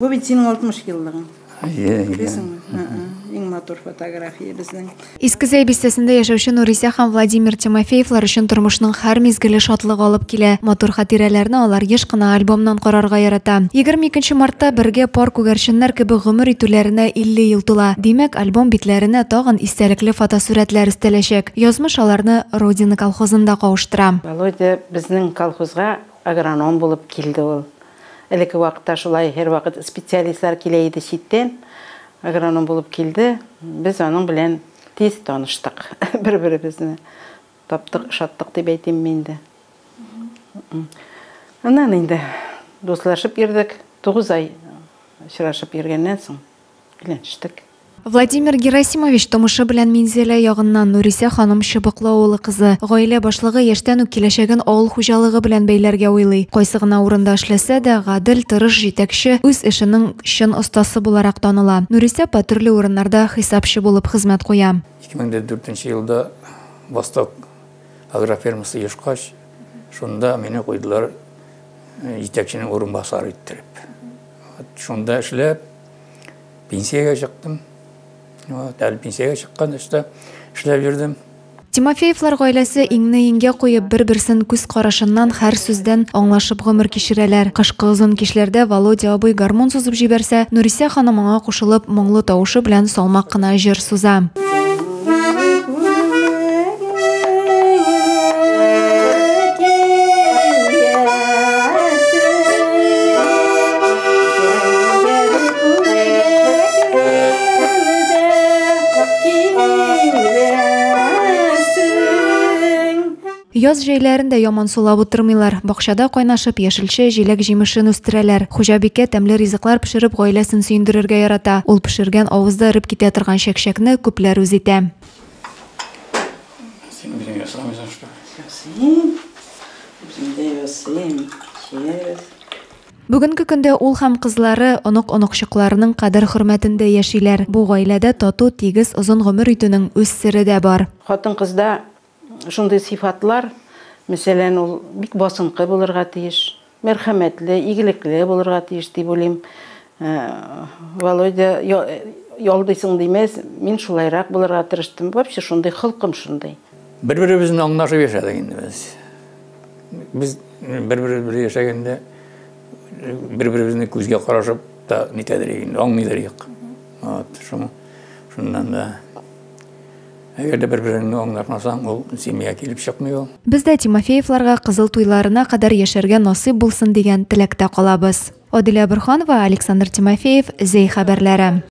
Bu бит синең 60 еллыгың. Иә. Иң матур фотография безнең. Иске бистәсендә яшәүче Нурисә һәм Владимир Тимофеевлар өчен тормышның һәр мизгеле шатлык алып килә. Матур хатирәләрне алар еш кына альбомнан карарга ярата. 22 мартта бергә пар күгәрченнәр кебек гомер итүләренә 50 ел тула. Димәк, альбом битләренә тагын истәлекле фотосурәтләр өстәләчәк. Язмыш аларны Родина колхозында кавыштыра. Володя безнең колхозга агроном булып килде ул. Элекке вакытта шулай һәр вакыт специалистлар килә иде читтән. Агроном булып килде. Без аның белән тиз таныштык. Бер-беребезне таптык, шаттык дип әйтим инде. Аннан инде дуслашып йөрдек. 9 ай очрашып йөргәннән соң өйләнештек. Владимир Герасимович томышы белән Минзәлә ягыннан Нурисә ханым чыбыклы улы кызы. Гаилә башлыгы яшьтән үк киләчәген авыл хуҗалыгы белән бәйләргә уйлый. Кайсы гына урында эшләсә дә, гадел, тырыш җитәкче, үз эшенең чын остасы буларак таныла. Нурисә төрле урыннарда хисапчы булып хезмәт куя. 2004 елда Восток агрофермасы ешкач, шунда мине куйдылар җитәкченең урынбасары иттереп. Шунда эшләп пенсиягә чыктым. Әлі пенсияға шыққан эшләп жүрдім. Тимофеевлар гаиләсе иңне-иңгә куеп бер-берсен күз карашыннан һәр сүздән аңлашып гомер кичерәләр. Кышкы озын кичләрдә Володя абый гармон сузып җибәрсә, Нурисә ханым аңа кушылып моңлы тавышы белән салмак кына җыр суза. Яз җәйләрендә яман сулап утырмыйлар. Бакчада кайнашып яшелчә, җиләк җимешен үстерәләр. Хуҗабикә тәмле ризыклар пешереп гаиләсен сөендерергә ярата. Ул пешергән авызда эреп китә торган чәкчәкне күпләр үз итә. Бүгенге көндә ул һәм кызлары онук-онукчыкларының кадер-хөрмәтендә яшиләр. Бу гаиләдә тату, тигез, озын гомер итүнең үз сире дә бар. Хатын-кызда шундай сыйфатлар, мәсәлән, ул бик басынкы булырга тиеш, мәрхәмәтле, игелекле булырга тиеш дип уйлыйм. Володя ялдыйсың димәс, мин шулайрак булырга тырыштым. Вообще шундай хылкым шундай. Бер-беребезне аңлашып яшәдек инде без. Без бер-беребез яшәгәндә бер-беребезне күзгә карашып та нитәдер инде, аңлыйдыр юк. Шуннан да әгәр дә бер-береңне аңлашмасаң, ул семья килеп чыкмый ул. Без дә Тимофеевларга кызыл туйларына кадәр яшәргә насыйп булсын дигән теләктә калабыз. Адилә Борханова, Александр Тимофеев, Зей хәбәрләре.